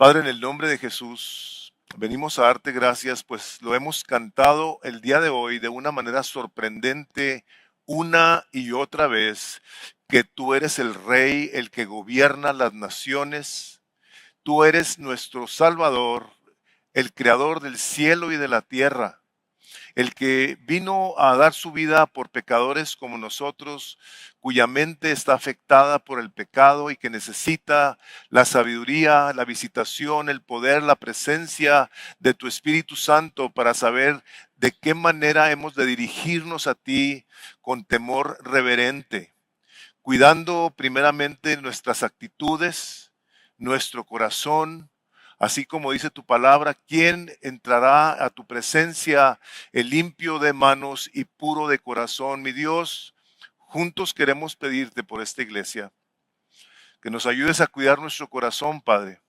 Padre, en el nombre de Jesús, venimos a darte gracias, pues lo hemos cantado el día de hoy de una manera sorprendente, una y otra vez, que tú eres el Rey, el que gobierna las naciones, tú eres nuestro Salvador, el Creador del cielo y de la tierra, el que vino a dar su vida por pecadores como nosotros, cuya mente está afectada por el pecado y que necesita la sabiduría, la visitación, el poder, la presencia de tu Espíritu Santo para saber de qué manera hemos de dirigirnos a ti con temor reverente, cuidando primeramente nuestras actitudes, nuestro corazón, así como dice tu palabra: ¿quién entrará a tu presencia el limpio de manos y puro de corazón? Mi Dios, juntos queremos pedirte por esta iglesia, que nos ayudes a cuidar nuestro corazón, Padre,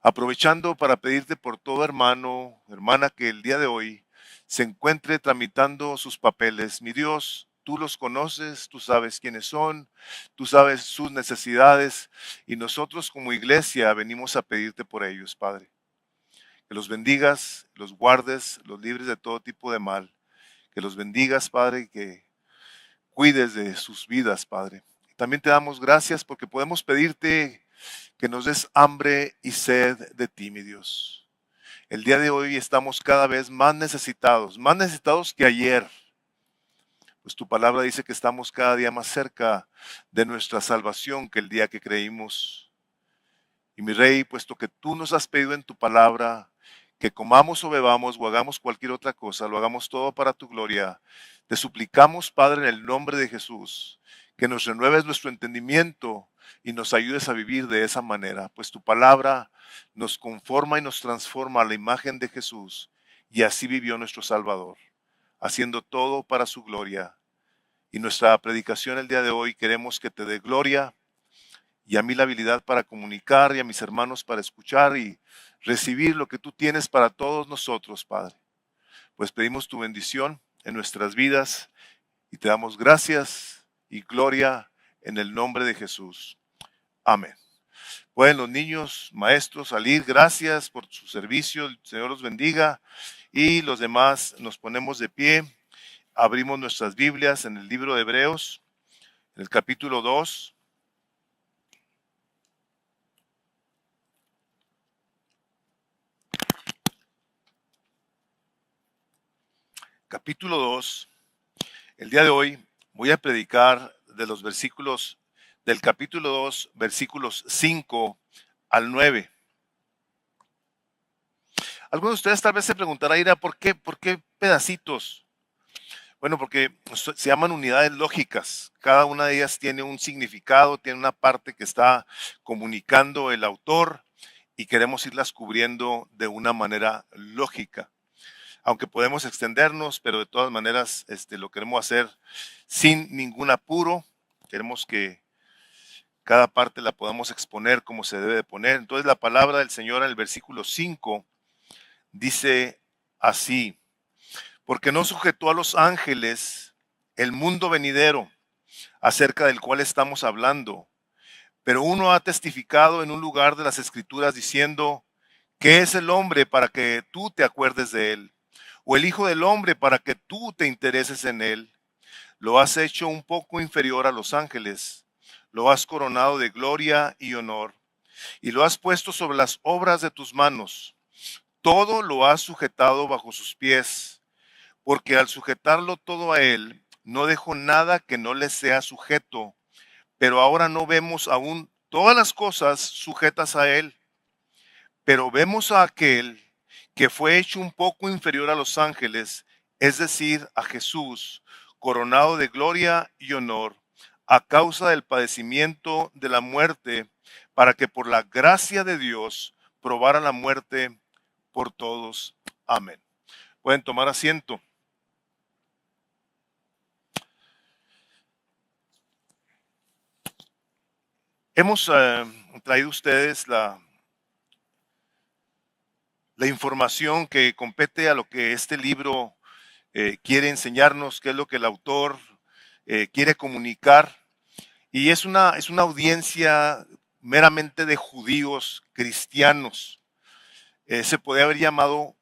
aprovechando para pedirte por todo hermano, hermana que el día de hoy se encuentre tramitando sus papeles. Mi Dios, tú los conoces, tú sabes quiénes son, tú sabes sus necesidades y nosotros como iglesia venimos a pedirte por ellos, Padre. Que los bendigas, los guardes, los libres de todo tipo de mal. Que los bendigas, Padre, y que cuides de sus vidas, Padre. También te damos gracias porque podemos pedirte que nos des hambre y sed de ti, mi Dios. El día de hoy estamos cada vez más necesitados que ayer. Pues tu palabra dice que estamos cada día más cerca de nuestra salvación que el día que creímos. Y mi Rey, puesto que tú nos has pedido en tu palabra que comamos o bebamos o hagamos cualquier otra cosa, lo hagamos todo para tu gloria, te suplicamos, Padre, en el nombre de Jesús, que nos renueves nuestro entendimiento y nos ayudes a vivir de esa manera, pues tu palabra nos conforma y nos transforma a la imagen de Jesús, y así vivió nuestro Salvador, haciendo todo para su gloria. Y nuestra predicación el día de hoy queremos que te dé gloria, y a mí la habilidad para comunicar y a mis hermanos para escuchar y recibir lo que tú tienes para todos nosotros, Padre. Pues pedimos tu bendición en nuestras vidas y te damos gracias y gloria en el nombre de Jesús. Amén. Pueden los niños, maestros, salir. Gracias por su servicio. El Señor los bendiga. Y los demás nos ponemos de pie. Abrimos nuestras Biblias en el libro de Hebreos, en el capítulo 2. Capítulo 2. El día de hoy voy a predicar de los versículos del capítulo 2, versículos 5 al 9. Algunos de ustedes tal vez se preguntarán: Ira, ¿por qué pedacitos? Bueno, porque se llaman unidades lógicas. Cada una de ellas tiene un significado, tiene una parte que está comunicando el autor y queremos irlas cubriendo de una manera lógica. Aunque podemos extendernos, pero de todas maneras lo queremos hacer sin ningún apuro. Queremos que cada parte la podamos exponer como se debe de poner. Entonces la palabra del Señor en el versículo 5 dice así: porque no sujetó a los ángeles el mundo venidero acerca del cual estamos hablando, pero uno ha testificado en un lugar de las Escrituras diciendo: ¿qué es el hombre para que tú te acuerdes de él? ¿O el hijo del hombre para que tú te intereses en él? Lo has hecho un poco inferior a los ángeles, lo has coronado de gloria y honor, y lo has puesto sobre las obras de tus manos. Todo lo has sujetado bajo sus pies, porque al sujetarlo todo a él, no dejó nada que no le sea sujeto. Pero ahora no vemos aún todas las cosas sujetas a él, pero vemos a aquel que fue hecho un poco inferior a los ángeles, es decir, a Jesús, coronado de gloria y honor, a causa del padecimiento de la muerte, para que por la gracia de Dios probara la muerte por todos. Amén. Pueden tomar asiento. Hemos traído a ustedes la información que compete a lo que este libro quiere enseñarnos, qué es lo que el autor quiere comunicar. Y es una audiencia meramente de judíos cristianos. Se podría haber llamado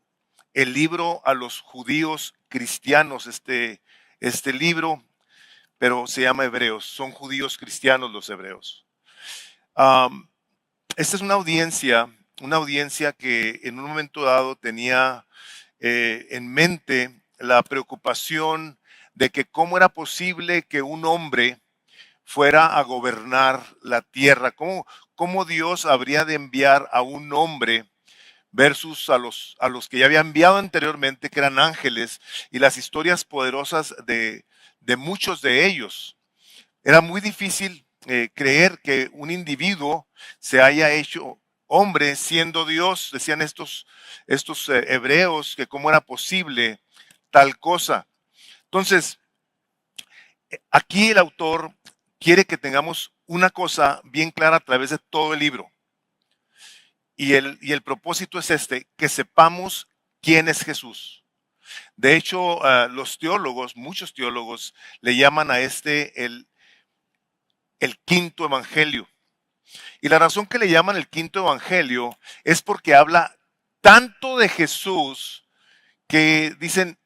el libro a los judíos cristianos, este libro, pero se llama Hebreos. Son judíos cristianos los hebreos. Am, Esta es una audiencia que en un momento dado tenía en mente la preocupación de que cómo era posible que un hombre fuera a gobernar la tierra, cómo Dios habría de enviar a un hombre versus a los que ya había enviado anteriormente, que eran ángeles, y las historias poderosas de muchos de ellos. Era muy difícil creer que un individuo se haya hecho hombre siendo Dios. Decían estos hebreos que cómo era posible tal cosa. Entonces, aquí el autor quiere que tengamos una cosa bien clara a través de todo el libro. Y el propósito es que sepamos quién es Jesús. De hecho, los teólogos, muchos teólogos, le llaman a el quinto evangelio. Y la razón que le llaman el quinto evangelio es porque habla tanto de Jesús que dicen,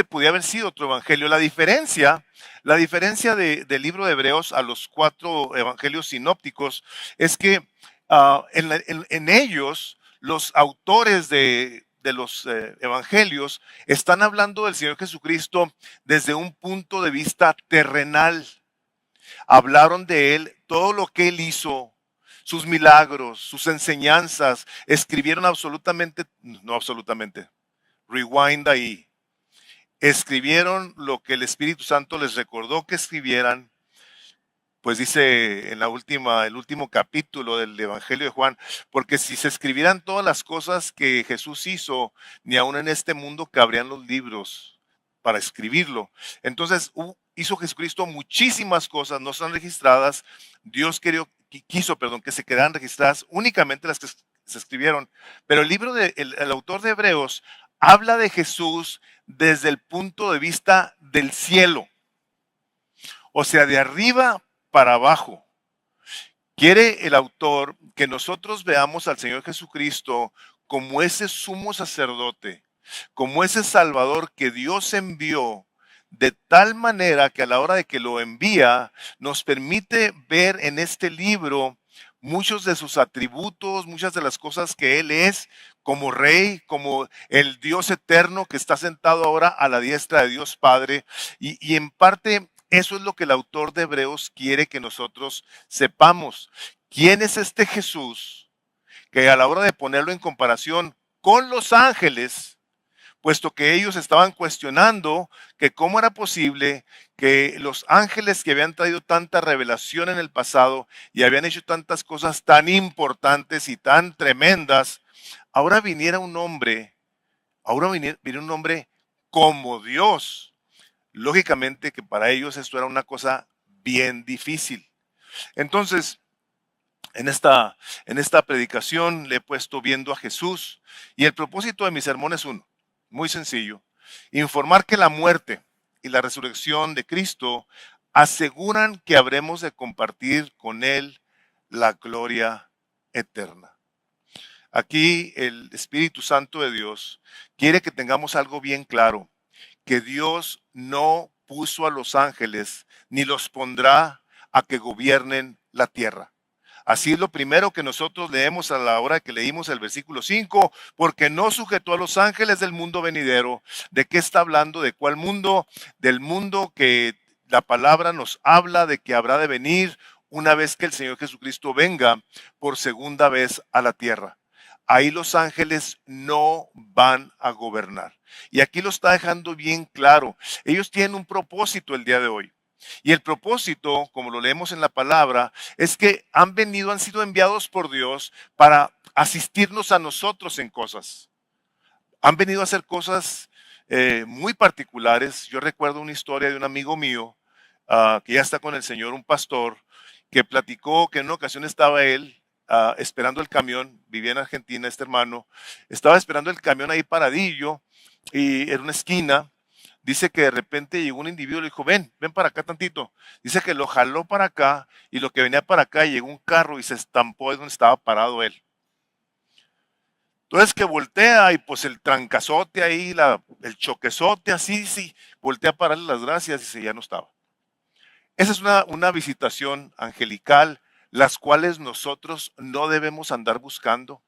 podía haber sido otro evangelio. La diferencia del libro de Hebreos a los 4 evangelios sinópticos es que en ellos los autores de los evangelios están hablando del Señor Jesucristo desde un punto de vista terrenal. Hablaron de Él, todo lo que Él hizo, sus milagros, sus enseñanzas, escribieron no absolutamente, rewind ahí. Escribieron lo que el Espíritu Santo les recordó que escribieran, pues dice en el último capítulo del Evangelio de Juan, porque si se escribieran todas las cosas que Jesús hizo, ni aún en este mundo cabrían los libros para escribirlo. Entonces hizo Jesucristo muchísimas cosas, no están registradas. Dios quiso que se quedaran registradas únicamente las que se escribieron. Pero el autor de Hebreos habla de Jesús desde el punto de vista del cielo, o sea, de arriba para abajo. Quiere el autor que nosotros veamos al Señor Jesucristo como ese sumo sacerdote, como ese Salvador que Dios envió, de tal manera que a la hora de que lo envía, nos permite ver en este libro muchos de sus atributos, muchas de las cosas que Él es, como Rey, como el Dios eterno que está sentado ahora a la diestra de Dios Padre. Y en parte eso es lo que el autor de Hebreos quiere que nosotros sepamos. ¿Quién es este Jesús que a la hora de ponerlo en comparación con los ángeles, puesto que ellos estaban cuestionando que cómo era posible que los ángeles que habían traído tanta revelación en el pasado y habían hecho tantas cosas tan importantes y tan tremendas, ahora viniera un hombre, viniera un hombre como Dios? Lógicamente que para ellos esto era una cosa bien difícil. Entonces, en esta predicación le he puesto viendo a Jesús, y el propósito de mi sermón es uno, muy sencillo: informar que la muerte y la resurrección de Cristo aseguran que habremos de compartir con Él la gloria eterna. Aquí el Espíritu Santo de Dios quiere que tengamos algo bien claro, que Dios no puso a los ángeles ni los pondrá a que gobiernen la tierra. Así es lo primero que nosotros leemos a la hora que leímos el versículo 5, porque no sujetó a los ángeles del mundo venidero. ¿De qué está hablando? ¿De cuál mundo? Del mundo que la palabra nos habla de que habrá de venir una vez que el Señor Jesucristo venga por segunda vez a la tierra. Ahí los ángeles no van a gobernar. Y aquí lo está dejando bien claro. Ellos tienen un propósito el día de hoy. Y el propósito, como lo leemos en la palabra, es que han sido enviados por Dios para asistirnos a nosotros en cosas. Han venido a hacer cosas muy particulares. Yo recuerdo una historia de un amigo mío que ya está con el Señor, un pastor, que platicó que en una ocasión estaba él esperando el camión. Vivía en Argentina este hermano, estaba esperando el camión ahí paradillo y en una esquina. dice que de repente llegó un individuo y le dijo, ven, ven para acá tantito. Dice que lo jaló para acá y lo que venía para acá llegó un carro y se estampó de donde estaba parado él. Entonces que voltea y pues el trancazote ahí, el choquezote así, sí, voltea para darle las gracias y dice, ya no estaba. Esa es una visitación angelical, las cuales nosotros no debemos andar buscando.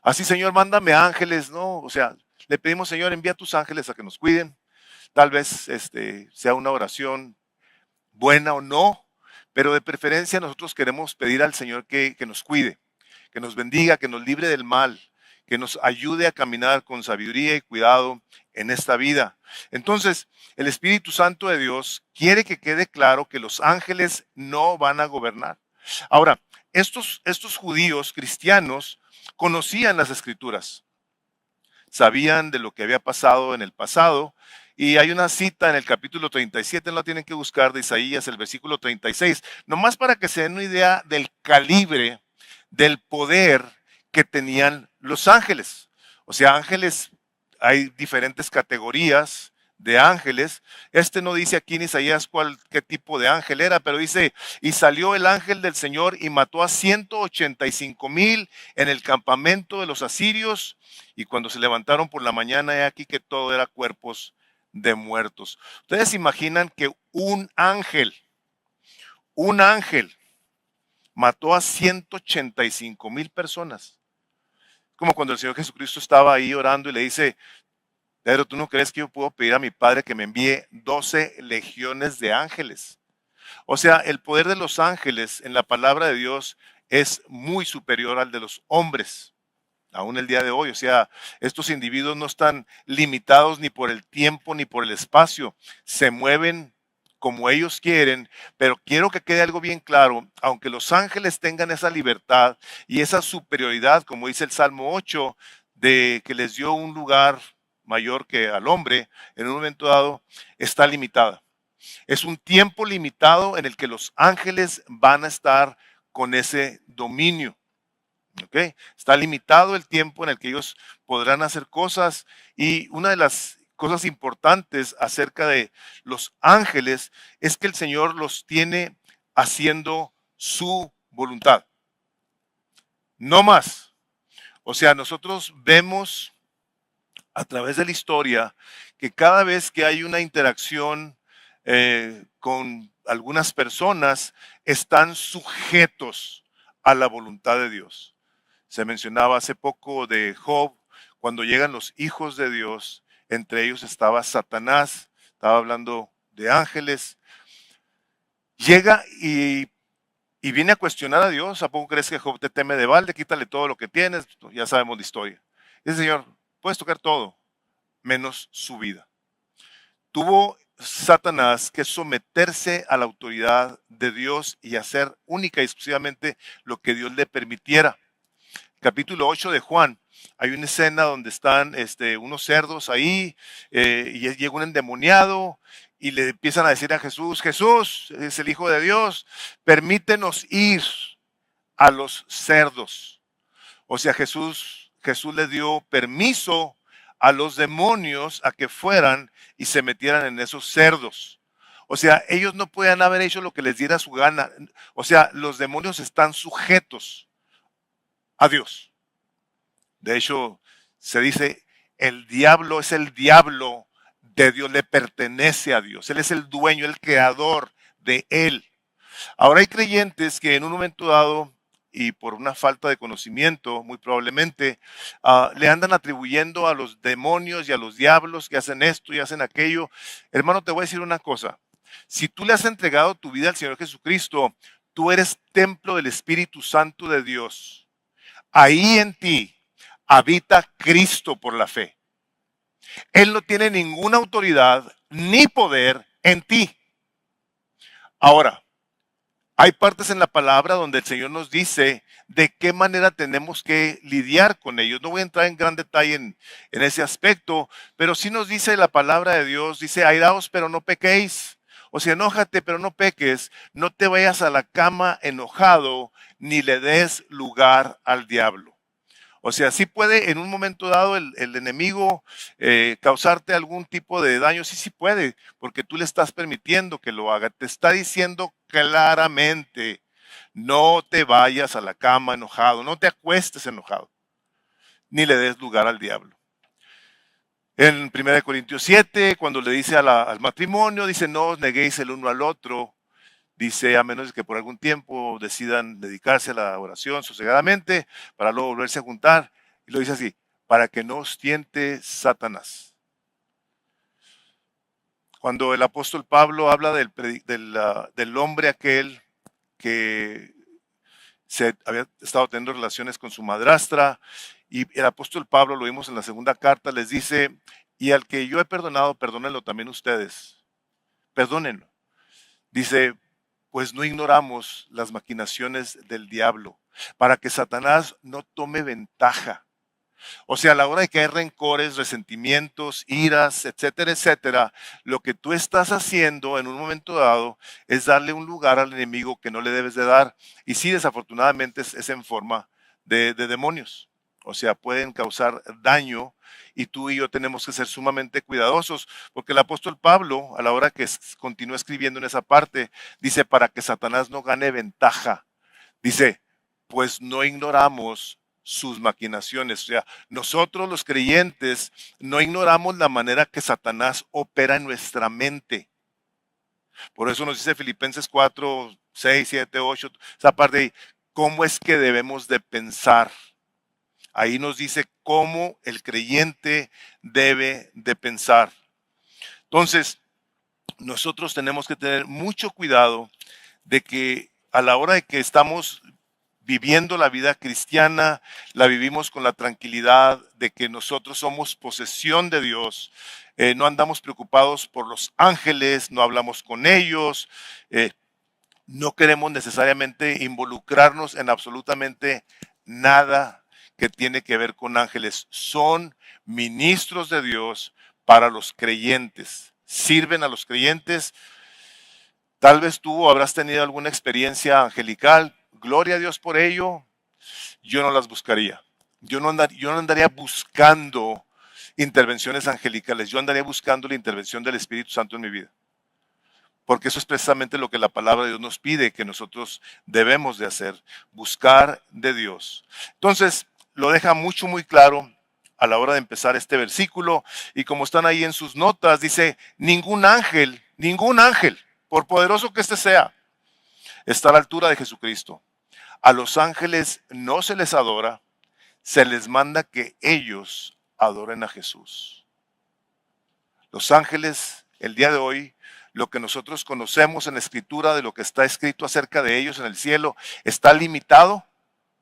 Así, Señor, mándame ángeles, ¿no? O sea, le pedimos, Señor, envía tus ángeles a que nos cuiden. Tal vez sea una oración buena o no, pero de preferencia nosotros queremos pedir al Señor que nos cuide, que nos bendiga, que nos libre del mal, que nos ayude a caminar con sabiduría y cuidado en esta vida. Entonces, el Espíritu Santo de Dios quiere que quede claro que los ángeles no van a gobernar. Ahora, estos judíos cristianos conocían las Escrituras, sabían de lo que había pasado en el pasado. Y hay una cita en el capítulo 37, no la tienen que buscar, de Isaías, el versículo 36, nomás para que se den una idea del calibre, del poder que tenían los ángeles. O sea, ángeles, hay diferentes categorías de ángeles. No dice aquí en Isaías qué tipo de ángel era, pero dice, y salió el ángel del Señor y mató a 185,000 en el campamento de los asirios, y cuando se levantaron por la mañana, he aquí que todo era cuerpos de muertos. Ustedes imaginan que un ángel mató a 185,000 personas. Como cuando el Señor Jesucristo estaba ahí orando y le dice, Pedro, ¿tú no crees que yo puedo pedir a mi Padre que me envíe 12 legiones de ángeles? O sea, el poder de los ángeles en la palabra de Dios es muy superior al de los hombres, aún el día de hoy. O sea, estos individuos no están limitados ni por el tiempo ni por el espacio, se mueven como ellos quieren, pero quiero que quede algo bien claro, aunque los ángeles tengan esa libertad y esa superioridad, como dice el Salmo 8, de que les dio un lugar mayor que al hombre, en un momento dado, está limitada. Es un tiempo limitado en el que los ángeles van a estar con ese dominio. ¿Okay? Está limitado el tiempo en el que ellos podrán hacer cosas, y una de las cosas importantes acerca de los ángeles es que el Señor los tiene haciendo su voluntad. No más. O sea, nosotros vemos a través de la historia que cada vez que hay una interacción con algunas personas, están sujetos a la voluntad de Dios. Se mencionaba hace poco de Job, cuando llegan los hijos de Dios, entre ellos estaba Satanás, estaba hablando de ángeles, llega y viene a cuestionar a Dios. ¿A poco crees que Job te teme de balde? Quítale todo lo que tienes, ya sabemos la historia. Dice, Señor, puedes tocar todo, menos su vida. Tuvo Satanás que someterse a la autoridad de Dios y hacer única y exclusivamente lo que Dios le permitiera. Capítulo 8 de Juan, hay una escena donde están unos cerdos ahí, y llega un endemoniado y le empiezan a decir a Jesús, Jesús es el Hijo de Dios, permítenos ir a los cerdos. O sea, Jesús le dio permiso a los demonios a que fueran y se metieran en esos cerdos. O sea, ellos no podían haber hecho lo que les diera su gana. O sea, los demonios están sujetos a Dios. De hecho, se dice, el diablo es el diablo de Dios, le pertenece a Dios. Él es el dueño, el creador de él. Ahora hay creyentes que en un momento dado, y por una falta de conocimiento, muy probablemente, le andan atribuyendo a los demonios y a los diablos que hacen esto y hacen aquello. Hermano, te voy a decir una cosa. Si tú le has entregado tu vida al Señor Jesucristo, tú eres templo del Espíritu Santo de Dios. Ahí en ti habita Cristo por la fe. Él no tiene ninguna autoridad ni poder en ti. Ahora, hay partes en la palabra donde el Señor nos dice de qué manera tenemos que lidiar con ellos. No voy a entrar en gran detalle en ese aspecto, pero sí nos dice la palabra de Dios, dice, airaos pero no pequéis. O sea, enójate pero no peques, no te vayas a la cama enojado, ni le des lugar al diablo. O sea, sí puede en un momento dado el enemigo causarte algún tipo de daño, sí, sí puede, porque tú le estás permitiendo que lo haga. Te está diciendo claramente, no te vayas a la cama enojado, no te acuestes enojado, ni le des lugar al diablo. En 1 Corintios 7, cuando le dice al matrimonio, dice, no os neguéis el uno al otro. Dice, a menos que por algún tiempo decidan dedicarse a la oración sosegadamente, para luego volverse a juntar. Y lo dice así, para que no os tiente Satanás. Cuando el apóstol Pablo habla del hombre aquel que se había estado teniendo relaciones con su madrastra, y el apóstol Pablo, lo vimos en la segunda carta, les dice, y al que yo he perdonado, perdónenlo también ustedes, perdónenlo. Dice, pues no ignoramos las maquinaciones del diablo, para que Satanás no tome ventaja. O sea, a la hora de que hay rencores, resentimientos, iras, etcétera, etcétera, lo que tú estás haciendo en un momento dado es darle un lugar al enemigo que no le debes de dar. Y sí, desafortunadamente es en forma de demonios. O sea, pueden causar daño y tú y yo tenemos que ser sumamente cuidadosos, porque el apóstol Pablo, a la hora que continúa escribiendo en esa parte, dice, para que Satanás no gane ventaja. Dice, pues no ignoramos sus maquinaciones. O sea, nosotros los creyentes no ignoramos la manera que Satanás opera en nuestra mente. Por eso nos dice Filipenses 4, 6, 7, 8, esa parte ahí, cómo es que debemos de pensar. Ahí nos dice cómo el creyente debe de pensar. Entonces, nosotros tenemos que tener mucho cuidado de que a la hora de que estamos viviendo la vida cristiana, la vivimos con la tranquilidad de que nosotros somos posesión de Dios. No andamos preocupados por los ángeles, no hablamos con ellos, no queremos necesariamente involucrarnos en absolutamente nada que tiene que ver con ángeles. Son ministros de Dios para los creyentes, sirven a los creyentes. Tal vez tú habrás tenido alguna experiencia angelical, gloria a Dios por ello. Yo no las buscaría. Yo no andaría buscando intervenciones angelicales, yo andaría buscando la intervención del Espíritu Santo en mi vida. Porque eso es precisamente lo que la palabra de Dios nos pide que nosotros debemos de hacer, buscar de Dios. Entonces, lo deja muy claro a la hora de empezar este versículo, y como están ahí en sus notas, dice, ningún ángel, por poderoso que éste sea, está a la altura de Jesucristo. A los ángeles no se les adora, se les manda que ellos adoren a Jesús. Los ángeles, el día de hoy, lo que nosotros conocemos en la escritura de lo que está escrito acerca de ellos en el cielo, está limitado,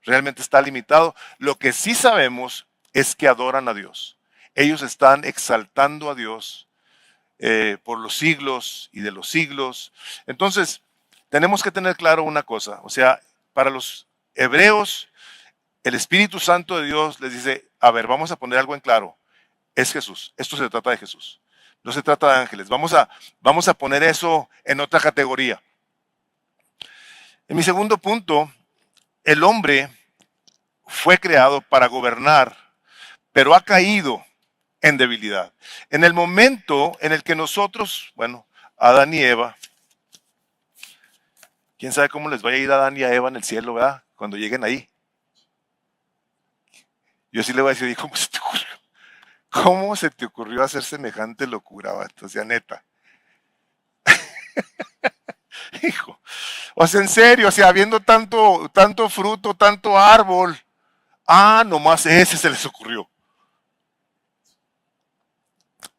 realmente está limitado. Lo que sí sabemos es que adoran a Dios. Ellos están exaltando a Dios por los siglos y de los siglos. Entonces, tenemos que tener claro una cosa, o sea, para los hebreos, el Espíritu Santo de Dios les dice, a ver, vamos a poner algo en claro, es Jesús, esto se trata de Jesús, no se trata de ángeles, vamos a poner eso en otra categoría. En mi segundo punto, el hombre fue creado para gobernar, pero ha caído en debilidad. En el momento en el que nosotros, bueno, Adán y Eva, quién sabe cómo les vaya a ir a Adán y a Eva en el cielo, ¿verdad? Cuando lleguen ahí. Yo sí le voy a decir, ¿cómo se te ocurrió? ¿Cómo se te ocurrió hacer semejante locura, vato? O sea, neta. Hijo. O sea, en serio, o sea, viendo tanto fruto, tanto árbol. Ah, nomás ese se les ocurrió.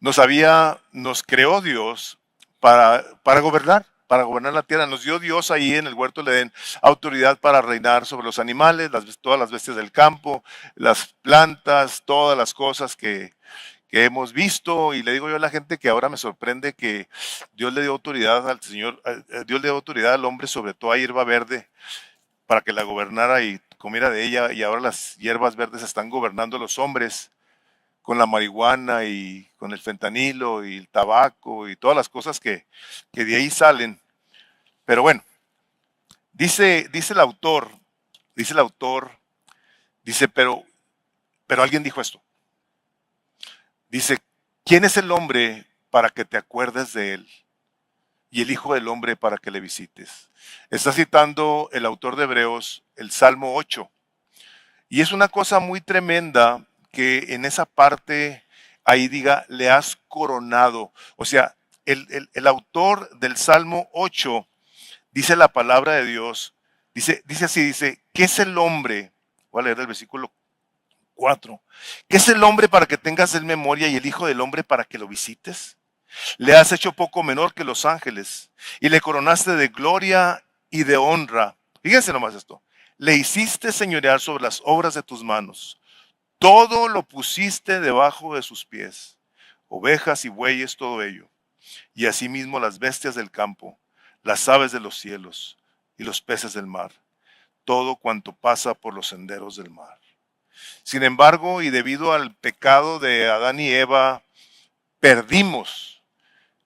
Nos creó Dios para gobernar la tierra. Nos dio Dios ahí en el huerto del Edén autoridad para reinar sobre los animales, todas las bestias del campo, las plantas, todas las cosas que hemos visto. Y le digo yo a la gente que ahora me sorprende que Dios le dio autoridad al Señor, Dios le dio autoridad al hombre sobre toda hierba verde para que la gobernara y comiera de ella, y ahora las hierbas verdes están gobernando a los hombres con la marihuana y con el fentanilo y el tabaco y todas las cosas que de ahí salen. Pero bueno, dice el autor, dice, pero Pero alguien dijo esto. Dice, ¿quién es el hombre para que te acuerdes de él? Y el Hijo del Hombre para que le visites. Está citando el autor de Hebreos el Salmo 8. Y es una cosa muy tremenda que en esa parte ahí diga, le has coronado. O sea, el autor del Salmo 8 dice la palabra de Dios, dice así, dice, ¿qué es el hombre? Voy a leer el versículo 4. ¿Qué es el hombre para que tengas en memoria y el Hijo del Hombre para que lo visites? Le has hecho poco menor que los ángeles y le coronaste de gloria y de honra. Fíjense nomás esto. Le hiciste señorear sobre las obras de tus manos. Todo lo pusiste debajo de sus pies. Ovejas y bueyes, todo ello. Y asimismo las bestias del campo, las aves de los cielos y los peces del mar. Todo cuanto pasa por los senderos del mar. Sin embargo, y debido al pecado de Adán y Eva, perdimos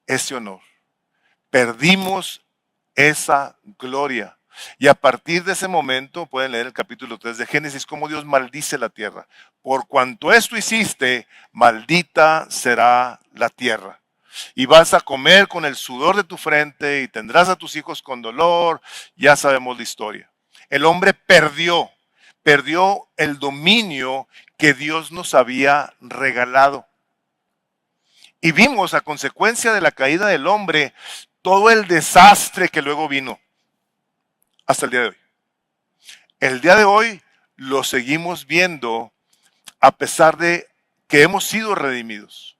ese honor. Perdimos esa gloria. Y a partir de ese momento, pueden leer el capítulo 3 de Génesis, cómo Dios maldice la tierra. Por cuanto esto hiciste, maldita será la tierra. Y vas a comer con el sudor de tu frente y tendrás a tus hijos con dolor. Ya sabemos la historia. El hombre perdió el dominio que Dios nos había regalado. Y vimos a consecuencia de la caída del hombre todo el desastre que luego vino hasta el día de hoy. El día de hoy lo seguimos viendo a pesar de que hemos sido redimidos.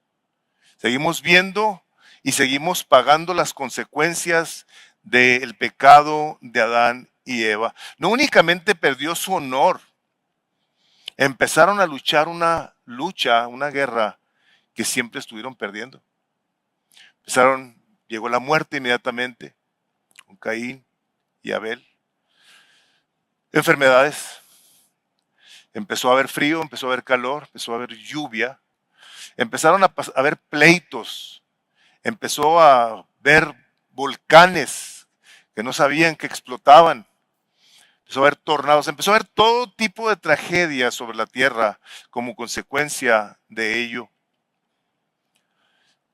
Seguimos viendo y seguimos pagando las consecuencias del pecado de Adán y Eva. No únicamente perdió su honor, empezaron a luchar una guerra que siempre estuvieron perdiendo. Llegó la muerte inmediatamente con Caín y Abel. Enfermedades. Empezó a haber frío, empezó a haber calor, empezó a haber lluvia. Empezaron a haber pleitos. Empezó a haber volcanes que no sabían que explotaban. Empezó a haber tornados. Empezó a haber todo tipo de tragedias sobre la tierra como consecuencia de ello.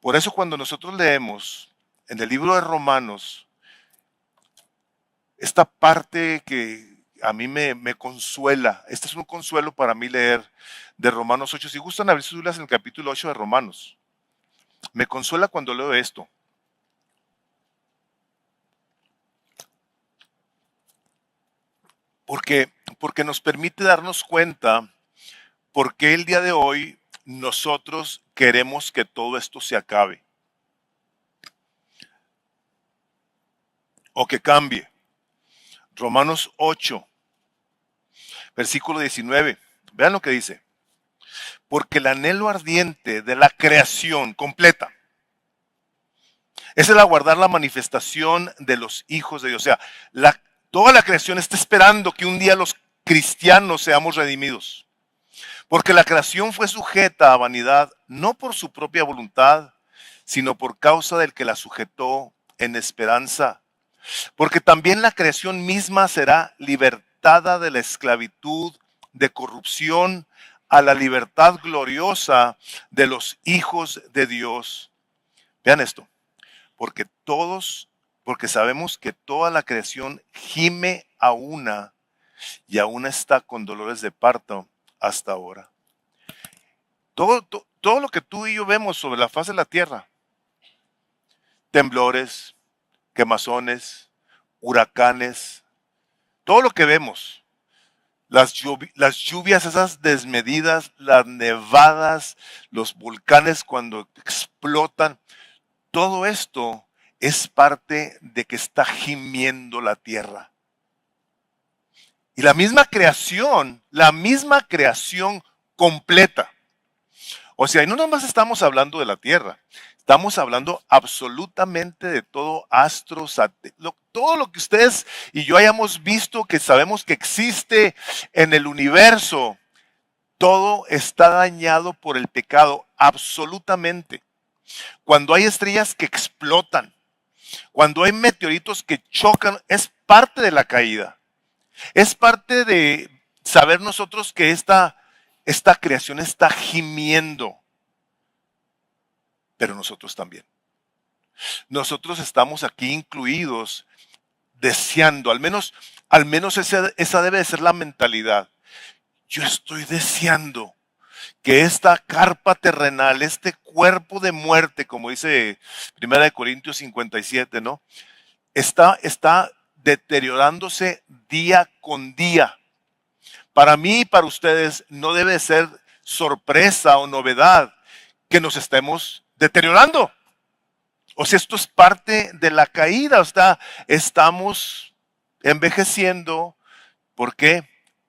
Por eso cuando nosotros leemos en el libro de Romanos, esta parte que a mí me consuela, este es un consuelo para mí leer de Romanos 8. Si gustan abrir sus Biblias en el capítulo 8 de Romanos, me consuela cuando leo esto. Porque nos permite darnos cuenta por qué el día de hoy nosotros queremos que todo esto se acabe o que cambie. Romanos 8, versículo 19. Vean lo que dice. Porque el anhelo ardiente de la creación completa es el aguardar la manifestación de los hijos de Dios. O sea, toda la creación está esperando que un día los cristianos seamos redimidos. Porque la creación fue sujeta a vanidad, no por su propia voluntad, sino por causa del que la sujetó en esperanza. Porque también la creación misma será libertada de la esclavitud, de corrupción, a la libertad gloriosa de los hijos de Dios. Vean esto, porque sabemos que toda la creación gime a una y aún está con dolores de parto hasta ahora. Todo lo que tú y yo vemos sobre la faz de la tierra, temblores, quemazones, huracanes, todo lo que vemos, las lluvias esas desmedidas, las nevadas, los volcanes cuando explotan, todo esto es parte de que está gimiendo la tierra. Y la misma creación completa. O sea, y no nomás estamos hablando de la tierra, estamos hablando absolutamente de todo astro, todo lo que ustedes y yo hayamos visto, que sabemos que existe en el universo, todo está dañado por el pecado, absolutamente. Cuando hay estrellas que explotan, cuando hay meteoritos que chocan, es parte de la caída. Es parte de saber nosotros que esta esta creación está gimiendo, pero nosotros también. Nosotros estamos aquí incluidos deseando, al menos esa debe de ser la mentalidad. Yo estoy deseando que esta carpa terrenal, este cuerpo de muerte, como dice 1 Corintios 57, ¿no? Está deteriorándose día con día. Para mí y para ustedes no debe ser sorpresa o novedad que nos estemos deteriorando. O sea, esto es parte de la caída. O sea, estamos envejeciendo. ¿Por qué?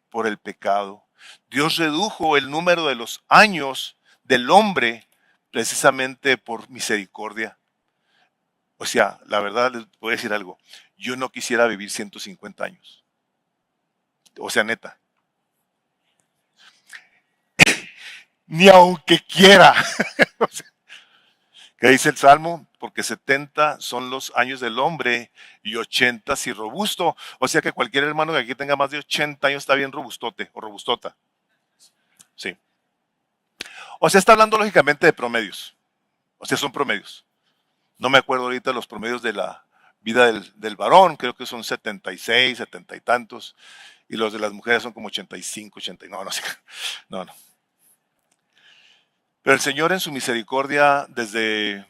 Por el pecado. Dios redujo el número de los años del hombre precisamente por misericordia. O sea, la verdad les voy a decir algo. Yo no quisiera vivir 150 años. O sea, neta. Ni aunque quiera. O sea, ¿qué dice el Salmo? Porque 70 son los años del hombre y 80 si robusto. O sea que cualquier hermano que aquí tenga más de 80 años está bien robustote o robustota. Sí. O sea, está hablando lógicamente de promedios. O sea, son promedios. No me acuerdo ahorita los promedios de la vida del varón. Creo que son 76, 70 y tantos. Y los de las mujeres son como 85, 80. No, no sé. No, no. Pero el Señor en su misericordia desde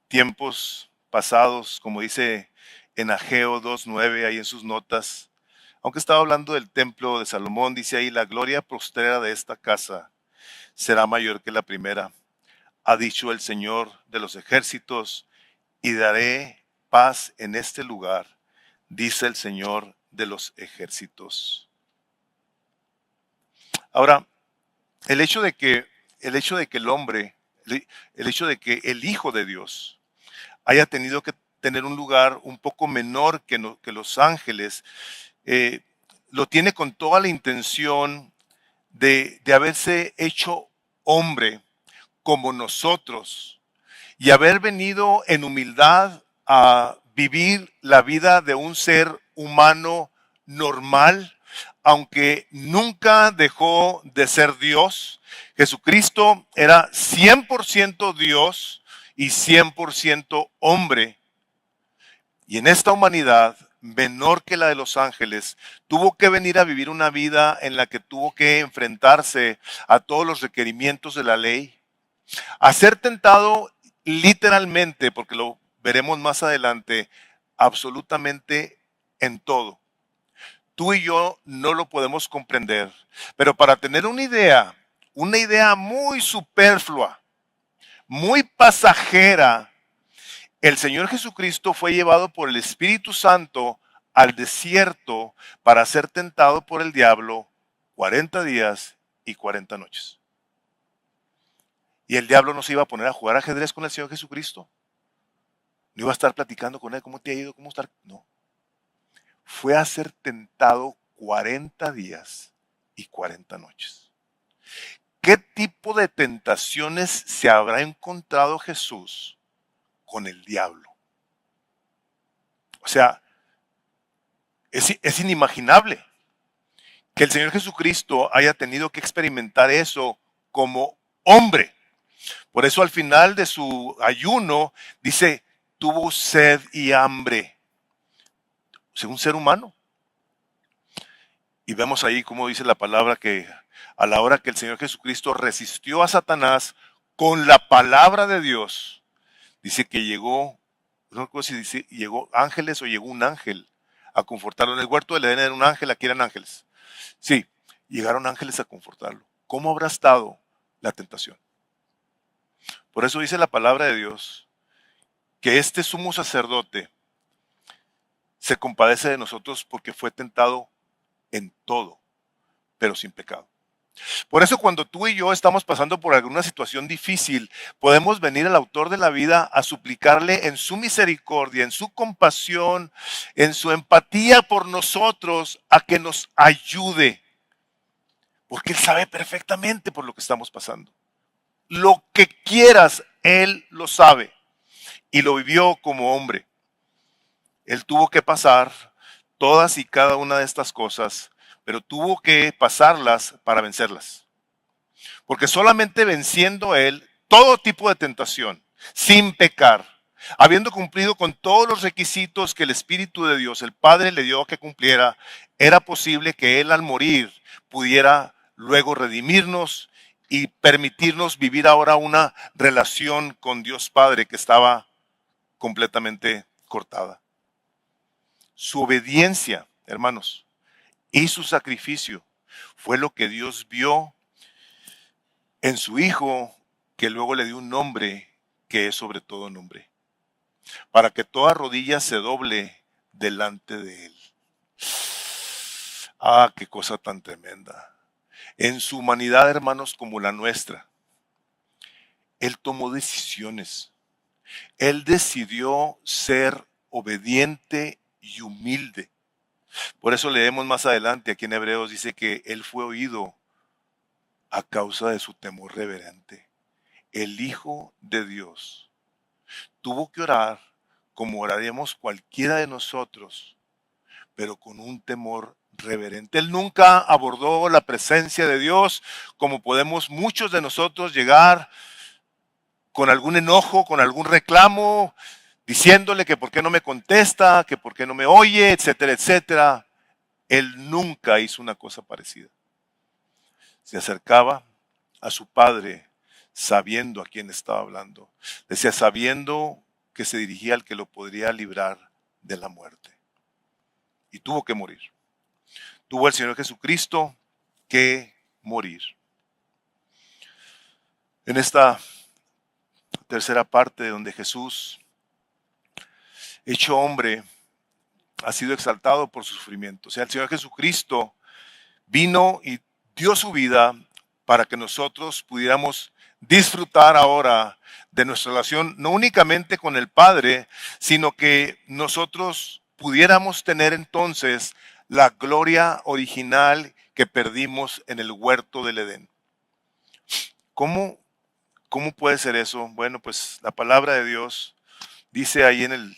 tiempos pasados, como dice en Ageo 2:9, ahí en sus notas, aunque estaba hablando del templo de Salomón, dice ahí, la gloria postrera de esta casa será mayor que la primera, ha dicho el Señor de los ejércitos, y daré paz en este lugar, dice el Señor de los ejércitos. Ahora, el hecho de que el hombre, el hecho de que el Hijo de Dios haya tenido que tener un lugar un poco menor que los ángeles, eh, lo tiene con toda la intención de haberse hecho hombre como nosotros y haber venido en humildad a vivir la vida de un ser humano normal, aunque nunca dejó de ser Dios. Jesucristo era 100% Dios y 100% hombre. Y en esta humanidad, menor que la de los ángeles, tuvo que venir a vivir una vida en la que tuvo que enfrentarse a todos los requerimientos de la ley, a ser tentado literalmente, porque lo veremos más adelante, absolutamente en todo. Tú y yo no lo podemos comprender, pero para tener una idea muy superflua, muy pasajera, el Señor Jesucristo fue llevado por el Espíritu Santo al desierto para ser tentado por el diablo 40 días y 40 noches. Y el diablo no se iba a poner a jugar ajedrez con el Señor Jesucristo. No iba a estar platicando con él, ¿cómo te ha ido? ¿Cómo estar? No. Fue a ser tentado 40 días y 40 noches. ¿Qué tipo de tentaciones se habrá encontrado Jesús con el diablo? O sea, es inimaginable que el Señor Jesucristo haya tenido que experimentar eso como hombre. Por eso al final de su ayuno dice, tuvo sed y hambre. O sea, un ser humano. Y vemos ahí cómo dice la palabra que a la hora que el Señor Jesucristo resistió a Satanás con la palabra de Dios, dice que llegó, no recuerdo si dice, llegó ángeles o llegó un ángel a confortarlo. En el huerto del Edén era un ángel, aquí eran ángeles. Sí, llegaron ángeles a confortarlo. ¿Cómo habrá estado la tentación? Por eso dice la palabra de Dios que este sumo sacerdote se compadece de nosotros porque fue tentado en todo, pero sin pecado. Por eso cuando tú y yo estamos pasando por alguna situación difícil, podemos venir al autor de la vida a suplicarle en su misericordia, en su compasión, en su empatía por nosotros, a que nos ayude. Porque Él sabe perfectamente por lo que estamos pasando. Lo que quieras, Él lo sabe. Y lo vivió como hombre. Él tuvo que pasar todas y cada una de estas cosas, pero tuvo que pasarlas para vencerlas. Porque solamente venciendo él todo tipo de tentación, sin pecar, habiendo cumplido con todos los requisitos que el Espíritu de Dios, el Padre, le dio a que cumpliera, era posible que él al morir pudiera luego redimirnos y permitirnos vivir ahora una relación con Dios Padre que estaba completamente cortada. Su obediencia, hermanos, y su sacrificio fue lo que Dios vio en su Hijo, que luego le dio un nombre que es sobre todo nombre, para que toda rodilla se doble delante de él. Ah, qué cosa tan tremenda. En su humanidad, hermanos, como la nuestra, él tomó decisiones. Él decidió ser obediente y humilde. Por eso leemos más adelante aquí en Hebreos, dice que él fue oído a causa de su temor reverente. El Hijo de Dios tuvo que orar como oraríamos cualquiera de nosotros, pero con un temor reverente. Él nunca abordó la presencia de Dios como podemos muchos de nosotros llegar con algún enojo, con algún reclamo, diciéndole que por qué no me contesta, que por qué no me oye, etcétera, etcétera. Él nunca hizo una cosa parecida. Se acercaba a su padre sabiendo a quién estaba hablando. Decía, sabiendo que se dirigía al que lo podría librar de la muerte. Y tuvo que morir. Tuvo el Señor Jesucristo que morir. En esta tercera parte donde Jesús, hecho hombre, ha sido exaltado por su sufrimiento. O sea, el Señor Jesucristo vino y dio su vida para que nosotros pudiéramos disfrutar ahora de nuestra relación, no únicamente con el Padre, sino que nosotros pudiéramos tener entonces la gloria original que perdimos en el huerto del Edén. ¿Cómo, cómo puede ser eso? Bueno, pues la palabra de Dios dice ahí en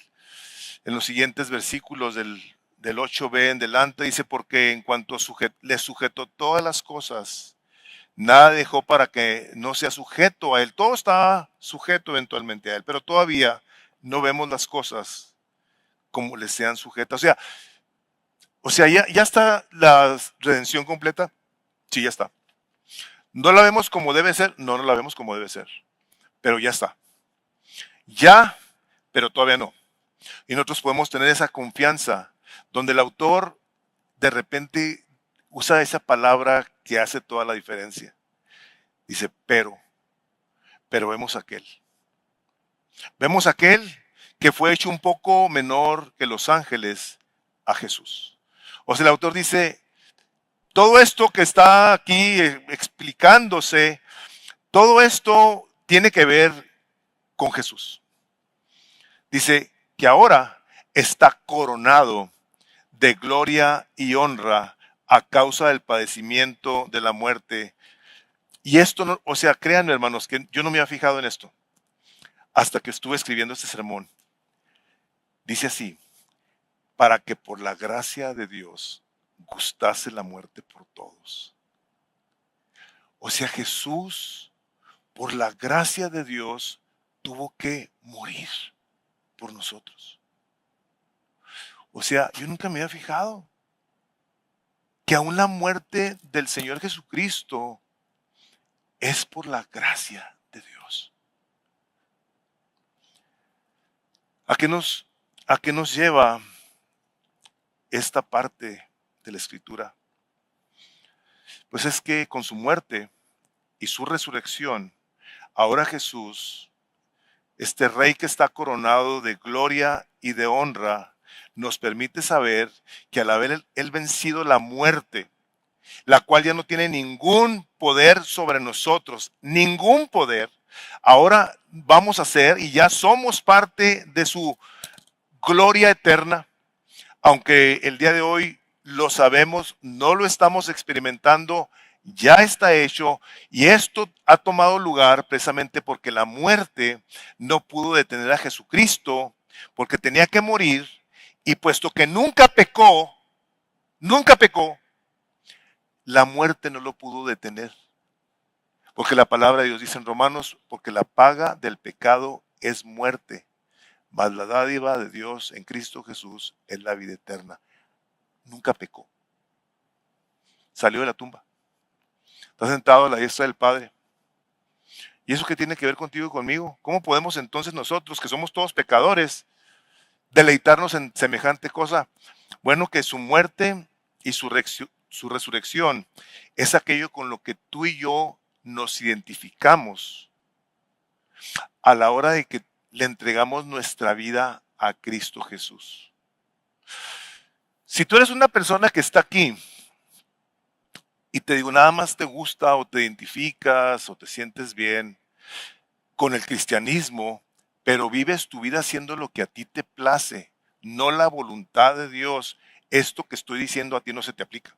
los siguientes versículos del 8b en delante, dice, porque en cuanto le sujetó todas las cosas, nada dejó para que no sea sujeto a él. Todo está sujeto eventualmente a él, pero todavía no vemos las cosas como le sean sujetas. O sea, ya está la redención completa. Sí, ya está. ¿No la vemos como debe ser? No la vemos como debe ser, pero ya está. Ya, pero todavía no. Y nosotros podemos tener esa confianza donde el autor de repente usa esa palabra que hace toda la diferencia. Dice, pero vemos aquel. Vemos aquel que fue hecho un poco menor que los ángeles a Jesús. O sea, el autor dice, todo esto que está aquí explicándose, todo esto tiene que ver con Jesús. Dice que ahora está coronado de gloria y honra a causa del padecimiento de la muerte. Y esto, no, o sea, créanme hermanos, que yo no me había fijado en esto hasta que estuve escribiendo este sermón. Dice así, para que por la gracia de Dios gustase la muerte por todos. O sea, Jesús, por la gracia de Dios, tuvo que morir por nosotros. O sea, yo nunca me había fijado que aún la muerte del Señor Jesucristo es por la gracia de Dios. ¿A qué nos lleva esta parte de la Escritura? Pues es que con su muerte y su resurrección, ahora Jesús, este Rey que está coronado de gloria y de honra, nos permite saber que al haber él vencido la muerte, la cual ya no tiene ningún poder sobre nosotros, ningún poder, ahora vamos a ser y ya somos parte de su gloria eterna, aunque el día de hoy lo sabemos, no lo estamos experimentando, ya está hecho y esto ha tomado lugar precisamente porque la muerte no pudo detener a Jesucristo, porque tenía que morir y puesto que nunca pecó, la muerte no lo pudo detener. Porque la palabra de Dios dice en Romanos, porque la paga del pecado es muerte, mas la dádiva de Dios en Cristo Jesús es la vida eterna. Nunca pecó. Salió de la tumba. Está sentado a la diestra del Padre. ¿Y eso qué tiene que ver contigo y conmigo? ¿Cómo podemos entonces nosotros, que somos todos pecadores, deleitarnos en semejante cosa? Bueno, que su muerte y su resurrección es aquello con lo que tú y yo nos identificamos a la hora de que le entregamos nuestra vida a Cristo Jesús. Si tú eres una persona que está aquí y te digo, nada más te gusta o te identificas o te sientes bien con el cristianismo, pero vives tu vida haciendo lo que a ti te place, no la voluntad de Dios, esto que estoy diciendo a ti no se te aplica.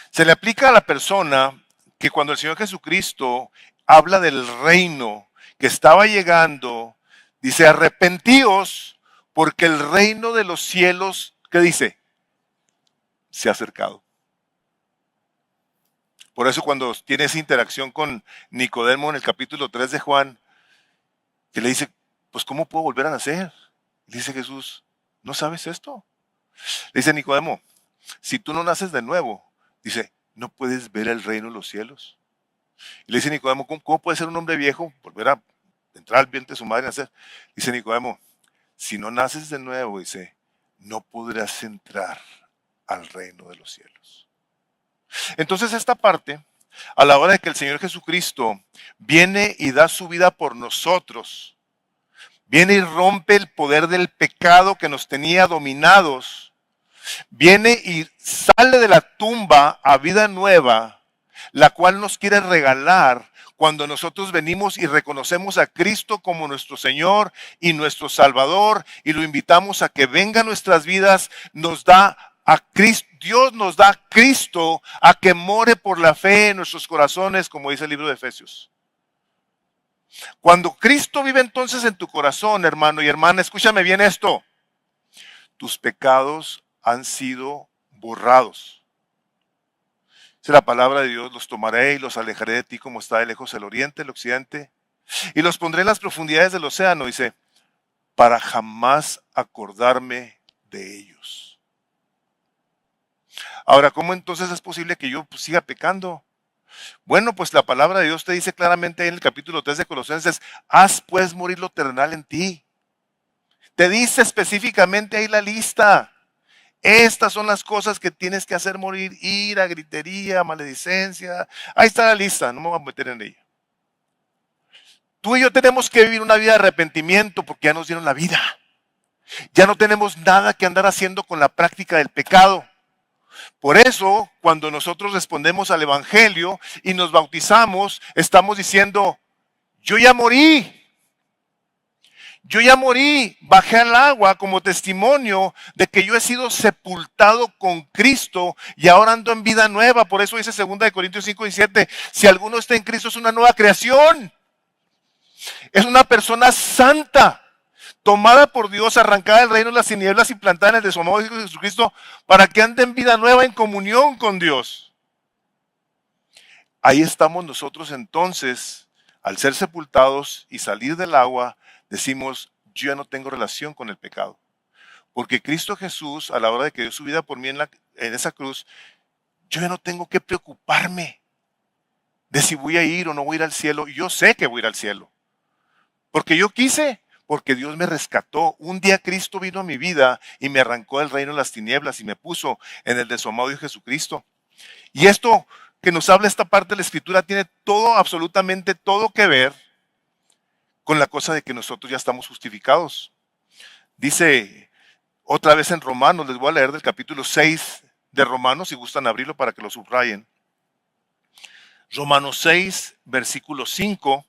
Se le aplica a la persona que cuando el Señor Jesucristo habla del reino que estaba llegando, dice, arrepentíos porque el reino de los cielos, ¿qué dice? Se ha acercado. Por eso cuando tiene esa interacción con Nicodemo en el capítulo 3 de Juan, que le dice, pues ¿cómo puedo volver a nacer? Y dice Jesús, ¿no sabes esto? Le dice Nicodemo, si tú no naces de nuevo, dice, no puedes ver el reino de los cielos. Y le dice Nicodemo, ¿cómo puede ser un hombre viejo volver a entrar al vientre de su madre y nacer? Dice Nicodemo, si no naces de nuevo, dice, no podrás entrar al reino de los cielos. Entonces esta parte, a la hora de que el Señor Jesucristo viene y da su vida por nosotros, viene y rompe el poder del pecado que nos tenía dominados, viene y sale de la tumba a vida nueva, la cual nos quiere regalar cuando nosotros venimos y reconocemos a Cristo como nuestro Señor y nuestro Salvador y lo invitamos a que venga a nuestras vidas, nos da a Cristo, Dios nos da a Cristo a que more por la fe en nuestros corazones, como dice el libro de Efesios. Cuando Cristo vive entonces en tu corazón, hermano y hermana, escúchame bien esto, tus pecados han sido borrados. Dice la palabra de Dios, los tomaré y los alejaré de ti como está de lejos el oriente, el occidente, y los pondré en las profundidades del océano, dice, para jamás acordarme de ellos. Ahora, ¿cómo entonces es posible que yo siga pecando? Bueno, pues la palabra de Dios te dice claramente en el capítulo 3 de Colosenses, haz pues morir lo terrenal en ti. Te dice específicamente ahí la lista. Estas son las cosas que tienes que hacer morir, ira, gritería, maledicencia. Ahí está la lista, no me voy a meter en ella. Tú y yo tenemos que vivir una vida de arrepentimiento porque ya nos dieron la vida. Ya no tenemos nada que andar haciendo con la práctica del pecado. Por eso, cuando nosotros respondemos al Evangelio y nos bautizamos, estamos diciendo, yo ya morí. Yo ya morí, bajé al agua como testimonio de que yo he sido sepultado con Cristo y ahora ando en vida nueva. Por eso dice 2 Corintios 5:17, si alguno está en Cristo es una nueva creación. Es una persona santa, tomada por Dios, arrancada del reino de las tinieblas y plantada en el de su amado Hijo Jesucristo para que ande en vida nueva en comunión con Dios. Ahí estamos nosotros entonces, al ser sepultados y salir del agua, decimos, yo ya no tengo relación con el pecado. Porque Cristo Jesús, a la hora de que dio su vida por mí en esa cruz, yo ya no tengo que preocuparme de si voy a ir o no voy a ir al cielo. Yo sé que voy a ir al cielo. Porque yo quise, porque Dios me rescató. Un día Cristo vino a mi vida y me arrancó del reino de las tinieblas y me puso en el de su amado Hijo Jesucristo. Y esto que nos habla esta parte de la Escritura tiene todo, absolutamente todo que ver con la cosa de que nosotros ya estamos justificados. Dice otra vez en Romanos, les voy a leer del capítulo 6 de Romanos, si gustan abrirlo para que lo subrayen. Romanos 6, versículo 5.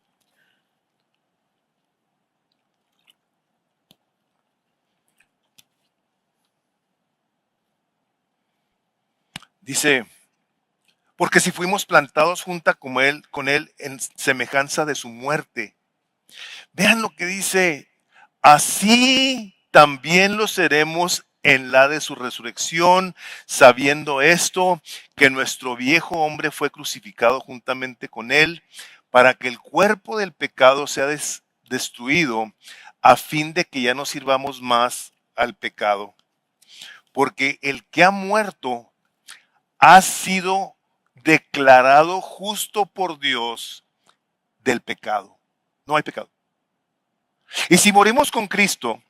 Dice, porque si fuimos plantados junto con él en semejanza de su muerte. Vean lo que dice, así también lo seremos en la de su resurrección, sabiendo esto, que nuestro viejo hombre fue crucificado juntamente con él, para que el cuerpo del pecado sea destruido, a fin de que ya no sirvamos más al pecado. Porque el que ha muerto ha sido declarado justo por Dios del pecado. No hay pecado. Y si morimos con Cristo,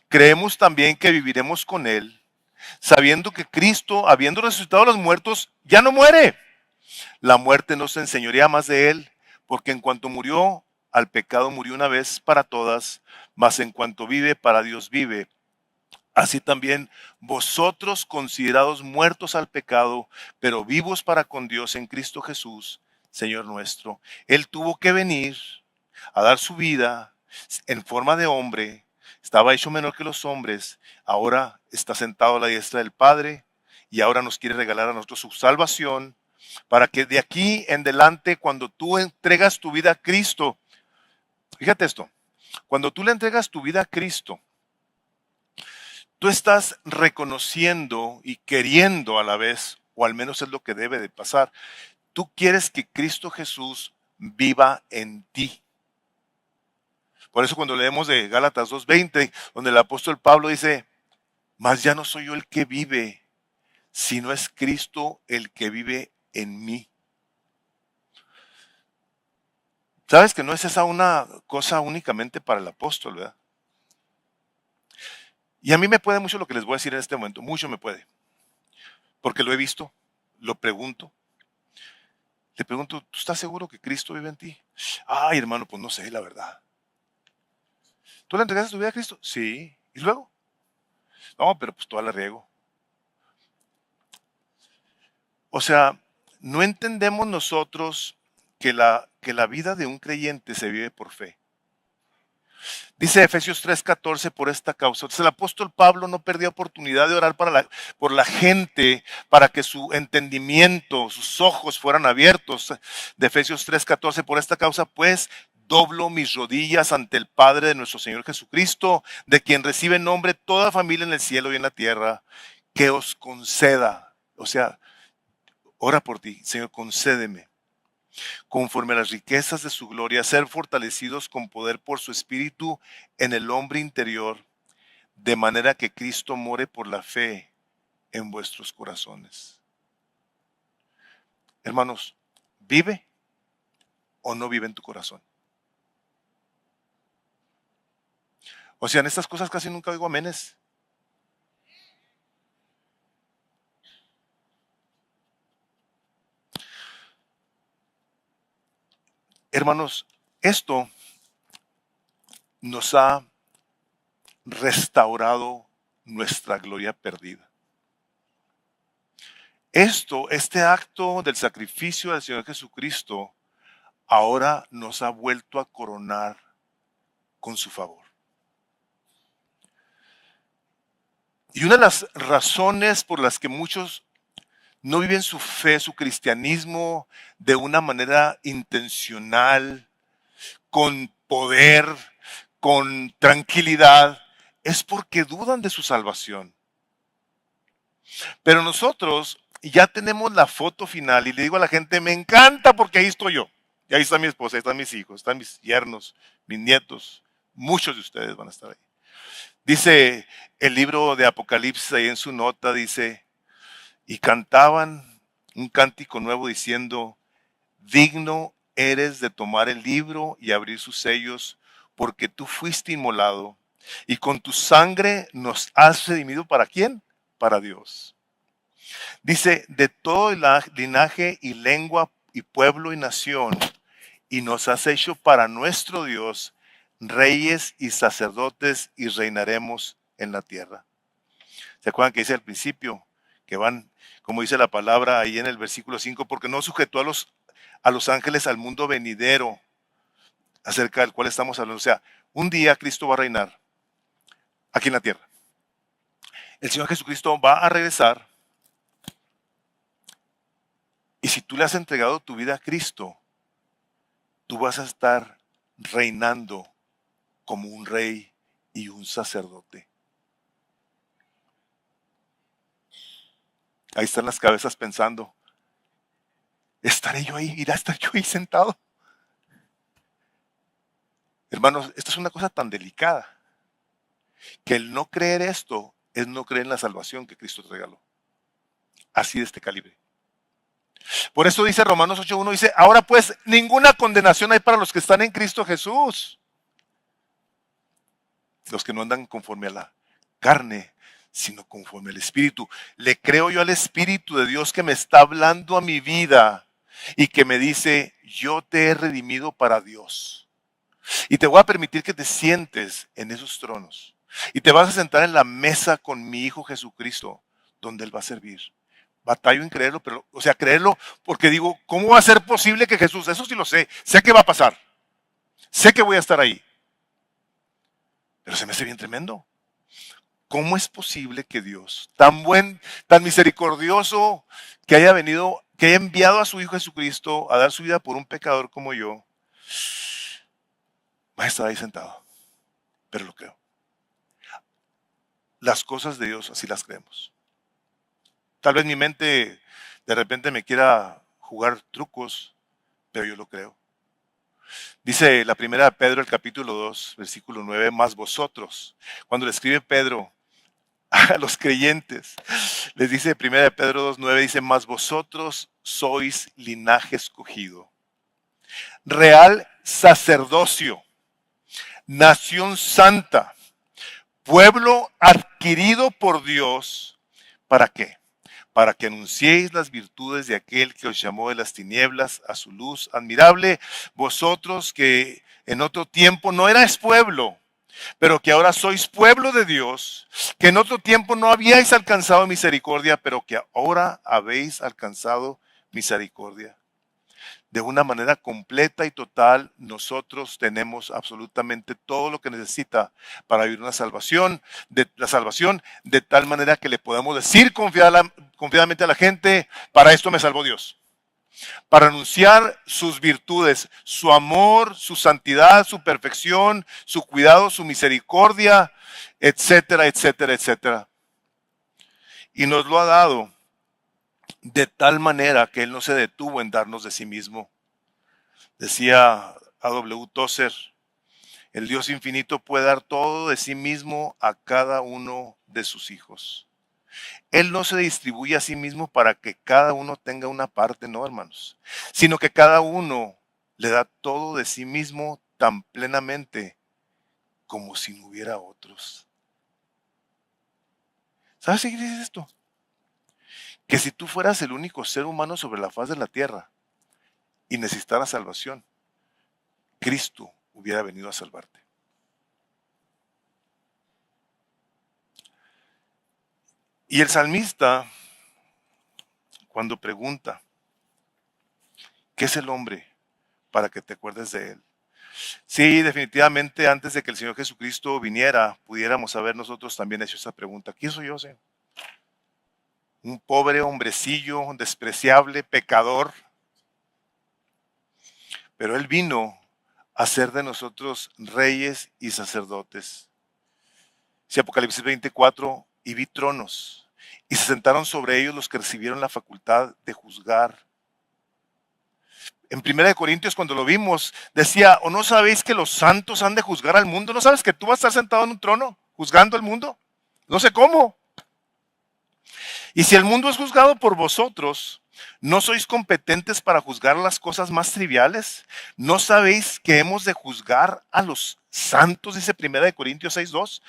creemos también que viviremos con Él, sabiendo que Cristo, habiendo resucitado a los muertos, ya no muere. La muerte no se enseñorea más de Él, porque en cuanto murió, al pecado murió una vez para todas, mas en cuanto vive, para Dios vive. Así también vosotros, considerados muertos al pecado, pero vivos para con Dios en Cristo Jesús, Señor nuestro. Él tuvo que venir a dar su vida en forma de hombre, estaba hecho menor que los hombres, ahora está sentado a la diestra del Padre y ahora nos quiere regalar a nosotros su salvación, para que de aquí en adelante, cuando tú entregas tu vida a Cristo, fíjate esto, cuando tú le entregas tu vida a Cristo, tú estás reconociendo y queriendo a la vez, o al menos es lo que debe de pasar, tú quieres que Cristo Jesús viva en ti. Por eso cuando leemos de Gálatas 2:20, donde el apóstol Pablo dice, mas ya no soy yo el que vive, sino es Cristo el que vive en mí. Sabes que no es esa una cosa únicamente para el apóstol, ¿verdad? Y a mí me puede mucho lo que les voy a decir en este momento, mucho me puede, porque lo he visto, lo pregunto. Le pregunto, ¿tú estás seguro que Cristo vive en ti? Ay, hermano, pues no sé, la verdad. ¿Tú le entregaste tu vida a Cristo? Sí. ¿Y luego? No, pero pues toda la riego. O sea, no entendemos nosotros que la vida de un creyente se vive por fe. Dice Efesios 3:14 por esta causa. Entonces el apóstol Pablo no perdió oportunidad de orar por la gente, para que su entendimiento, sus ojos fueran abiertos. De Efesios 3:14 por esta causa, pues doblo mis rodillas ante el Padre de nuestro Señor Jesucristo, de quien recibe nombre toda familia en el cielo y en la tierra, que os conceda. O sea, ora por ti, Señor, concédeme, conforme a las riquezas de su gloria, ser fortalecidos con poder por su Espíritu en el hombre interior, de manera que Cristo more por la fe en vuestros corazones. Hermanos, ¿vive o no vive en tu corazón? O sea, en estas cosas casi nunca oigo amenes. Hermanos, esto nos ha restaurado nuestra gloria perdida. Este acto del sacrificio del Señor Jesucristo, ahora nos ha vuelto a coronar con su favor. Y una de las razones por las que muchos no viven su fe, su cristianismo de una manera intencional, con poder, con tranquilidad, es porque dudan de su salvación. Pero nosotros ya tenemos la foto final y le digo a la gente, me encanta porque ahí estoy yo. Y ahí está mi esposa, ahí están mis hijos, están mis yernos, mis nietos. Muchos de ustedes van a estar ahí. Dice el libro de Apocalipsis ahí en su nota, dice, y cantaban un cántico nuevo diciendo, digno eres de tomar el libro y abrir sus sellos, porque tú fuiste inmolado y con tu sangre nos has redimido. ¿Para quién? Para Dios. Dice, de todo linaje y lengua y pueblo y nación, y nos has hecho para nuestro Dios reyes y sacerdotes y reinaremos en la tierra. ¿Se acuerdan que dice al principio que van, como dice la palabra ahí en el versículo 5, porque no sujetó a los ángeles al mundo venidero acerca del cual estamos hablando? O sea, un día Cristo va a reinar aquí en la tierra. El Señor Jesucristo va a regresar y si tú le has entregado tu vida a Cristo, tú vas a estar reinando como un rey y un sacerdote. Ahí están las cabezas pensando, ¿estaré yo ahí? ¿Irá a estar yo ahí sentado? Hermanos, esta es una cosa tan delicada que el no creer esto es no creer en la salvación que Cristo te regaló. Así de este calibre. Por eso dice Romanos 8:1, dice, ahora pues ninguna condenación hay para los que están en Cristo Jesús. Los que no andan conforme a la carne, sino conforme al Espíritu. Le creo yo al Espíritu de Dios que me está hablando a mi vida y que me dice, yo te he redimido para Dios. Y te voy a permitir que te sientes en esos tronos. Y te vas a sentar en la mesa con mi Hijo Jesucristo, donde Él va a servir. Batallo en creerlo, pero, o sea, creerlo porque digo, ¿cómo va a ser posible que Jesús, eso sí lo sé que va a pasar, sé que voy a estar ahí, pero se me hace bien tremendo. ¿Cómo es posible que Dios, tan buen, tan misericordioso, que haya venido, que haya enviado a su Hijo Jesucristo a dar su vida por un pecador como yo, va a estar ahí sentado? Pero lo creo. Las cosas de Dios así las creemos. Tal vez mi mente de repente me quiera jugar trucos, pero yo lo creo. Dice la primera de Pedro, el capítulo 2, versículo 9, más vosotros. Cuando le escribe Pedro a los creyentes, les dice primera de Pedro 2:9, dice, más vosotros sois linaje escogido, real sacerdocio, nación santa, pueblo adquirido por Dios. ¿Para qué? Para que anunciéis las virtudes de aquel que os llamó de las tinieblas a su luz admirable, vosotros que en otro tiempo no erais pueblo, pero que ahora sois pueblo de Dios, que en otro tiempo no habíais alcanzado misericordia, pero que ahora habéis alcanzado misericordia. De una manera completa y total, nosotros tenemos absolutamente todo lo que necesita para vivir una salvación, la salvación, de tal manera que le podamos decir confiadamente a la gente, para esto me salvó Dios. Para anunciar sus virtudes, su amor, su santidad, su perfección, su cuidado, su misericordia, etcétera, etcétera, etcétera. Y nos lo ha dado de tal manera que Él no se detuvo en darnos de sí mismo. Decía A.W. Tozer, el Dios infinito puede dar todo de sí mismo a cada uno de sus hijos. Él no se distribuye a sí mismo para que cada uno tenga una parte, no, hermanos, sino que cada uno le da todo de sí mismo tan plenamente como si no hubiera otros. ¿Sabes qué quiere decir esto? Que si tú fueras el único ser humano sobre la faz de la tierra y necesitaras salvación, Cristo hubiera venido a salvarte. Y el salmista, cuando pregunta, ¿qué es el hombre para que te acuerdes de él? Sí, definitivamente antes de que el Señor Jesucristo viniera, pudiéramos haber nosotros también hecho esa pregunta. ¿Quién soy yo, Señor? Un pobre hombrecillo, despreciable, pecador. Pero Él vino a ser de nosotros reyes y sacerdotes. Sí, Apocalipsis 24, y vi tronos, y se sentaron sobre ellos los que recibieron la facultad de juzgar. En 1 Corintios, cuando lo vimos, decía, ¿o no sabéis que los santos han de juzgar al mundo? ¿No sabes que tú vas a estar sentado en un trono juzgando al mundo? No sé cómo. Y si el mundo es juzgado por vosotros, ¿no sois competentes para juzgar las cosas más triviales? ¿No sabéis que hemos de juzgar a los santos? Dice 1 Corintios 6:2.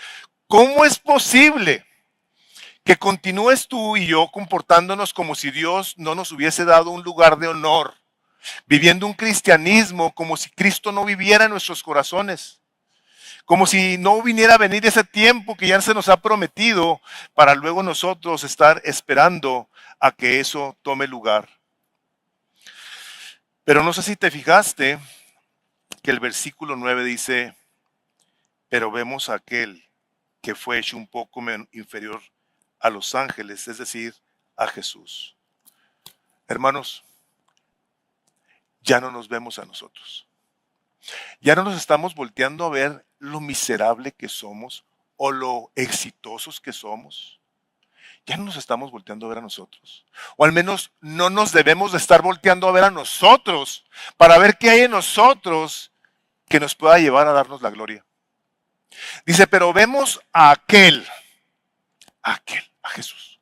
¿Cómo es posible que continúes tú y yo comportándonos como si Dios no nos hubiese dado un lugar de honor? Viviendo un cristianismo como si Cristo no viviera en nuestros corazones, como si no viniera a venir ese tiempo que ya se nos ha prometido para luego nosotros estar esperando a que eso tome lugar. Pero no sé si te fijaste que el versículo 9 dice, pero vemos a aquel que fue hecho un poco inferior a los ángeles, es decir, a Jesús. Hermanos, ya no nos vemos a nosotros. Ya no nos estamos volteando a ver lo miserable que somos o lo exitosos que somos. ya no nos estamos volteando a ver a nosotros. O al menos no nos debemos de estar volteando a ver a nosotros para ver qué hay en nosotros que nos pueda llevar a darnos la gloria. Dice, pero vemos a Jesús.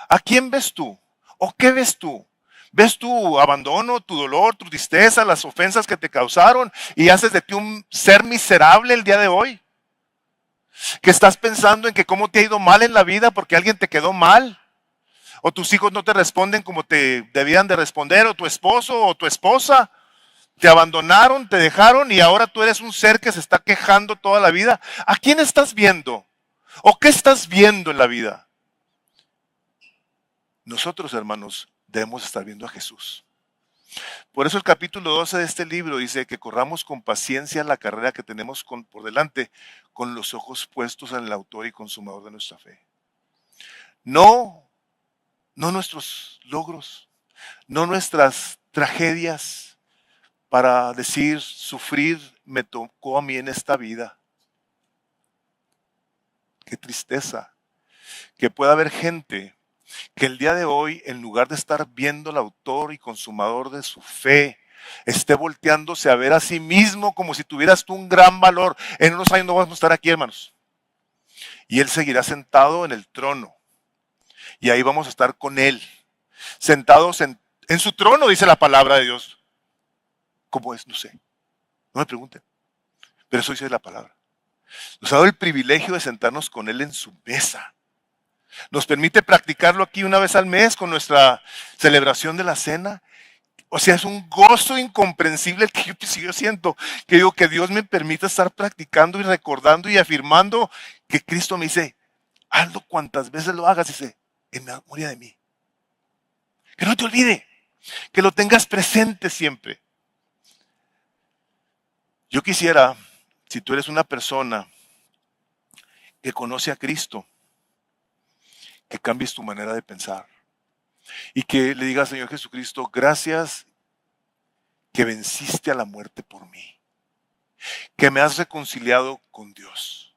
¿A quién ves tú? ¿O qué ves tú? ¿Ves tu abandono, tu dolor, tu tristeza, las ofensas que te causaron y haces de ti un ser miserable el día de hoy? ¿Que estás pensando en que cómo te ha ido mal en la vida porque alguien te quedó mal? ¿O tus hijos no te responden como te debían de responder? ¿O tu esposo o tu esposa te abandonaron, te dejaron y ahora tú eres un ser que se está quejando toda la vida? ¿A quién estás viendo? ¿O qué estás viendo en la vida? Nosotros, hermanos, debemos estar viendo a Jesús. Por eso el capítulo 12 de este libro dice que corramos con paciencia la carrera que tenemos por delante, con los ojos puestos en el autor y consumador de nuestra fe. No, no nuestros logros, no nuestras tragedias para decir, sufrir me tocó a mí en esta vida. Qué tristeza que pueda haber gente que el día de hoy, en lugar de estar viendo al autor y consumador de su fe, esté volteándose a ver a sí mismo como si tuvieras tú un gran valor. En unos años no vamos a estar aquí, hermanos. Y Él seguirá sentado en el trono. Y ahí vamos a estar con Él. Sentados en su trono, dice la palabra de Dios. ¿Cómo es? No sé. No me pregunten. Pero eso dice la palabra. Nos ha dado el privilegio de sentarnos con Él en su mesa. Nos permite practicarlo aquí una vez al mes con nuestra celebración de la cena. O sea, es un gozo incomprensible el que yo siento, que digo que Dios me permita estar practicando y recordando y afirmando que Cristo me dice, hazlo cuantas veces lo hagas, dice, en memoria de mí. Que no te olvide, que lo tengas presente siempre. Yo quisiera, si tú eres una persona que conoce a Cristo, que cambies tu manera de pensar y que le digas, Señor Jesucristo, gracias que venciste a la muerte por mí, que me has reconciliado con Dios,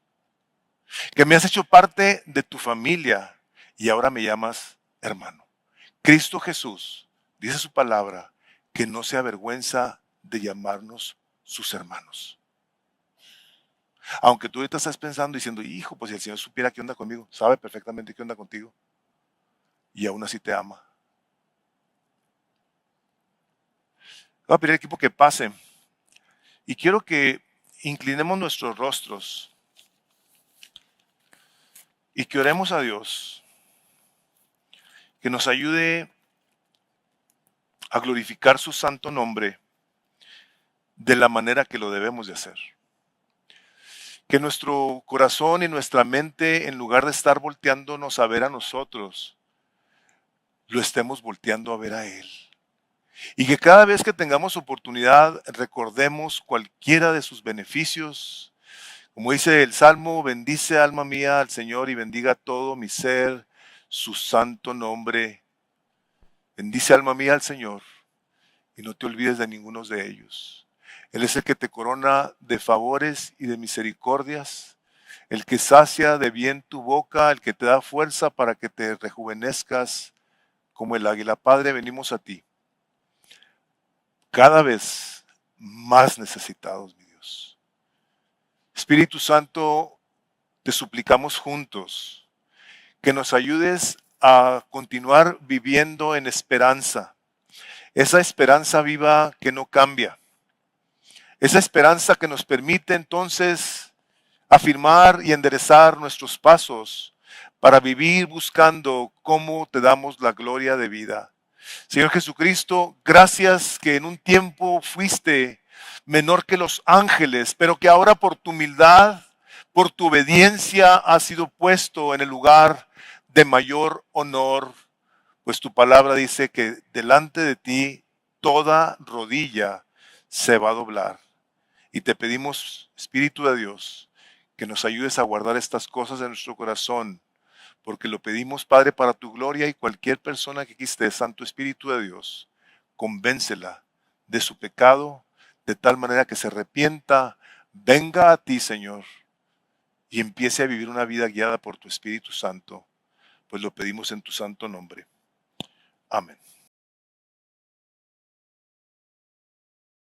que me has hecho parte de tu familia y ahora me llamas hermano. Cristo Jesús, dice su palabra, que no se avergüenza de llamarnos sus hermanos. Aunque tú ahorita estás pensando diciendo, hijo, pues si el Señor supiera qué onda conmigo, sabe perfectamente qué onda contigo y aún así te ama. Voy a pedir al equipo que pase y quiero que inclinemos nuestros rostros y que oremos a Dios, que nos ayude a glorificar su santo nombre de la manera que lo debemos de hacer. Que nuestro corazón y nuestra mente, en lugar de estar volteándonos a ver a nosotros, lo estemos volteando a ver a Él. Y que cada vez que tengamos oportunidad recordemos cualquiera de sus beneficios. Como dice el Salmo, bendice alma mía al Señor y bendiga todo mi ser, su santo nombre. Bendice alma mía al Señor y no te olvides de ninguno de ellos. Él es el que te corona de favores y de misericordias, el que sacia de bien tu boca, el que te da fuerza para que te rejuvenezcas como el águila. Padre, venimos a ti, cada vez más necesitados, mi Dios. Espíritu Santo, te suplicamos juntos que nos ayudes a continuar viviendo en esperanza. Esa esperanza viva que no cambia. Esa esperanza que nos permite entonces afirmar y enderezar nuestros pasos para vivir buscando cómo te damos la gloria de vida. Señor Jesucristo, gracias que en un tiempo fuiste menor que los ángeles, pero que ahora por tu humildad, por tu obediencia has sido puesto en el lugar de mayor honor, pues tu palabra dice que delante de ti toda rodilla se va a doblar. Y te pedimos, Espíritu de Dios, que nos ayudes a guardar estas cosas en nuestro corazón, porque lo pedimos, Padre, para tu gloria, y cualquier persona que aquí esté, Santo Espíritu de Dios, convéncela de su pecado, de tal manera que se arrepienta, venga a ti, Señor, y empiece a vivir una vida guiada por tu Espíritu Santo, pues lo pedimos en tu santo nombre. Amén.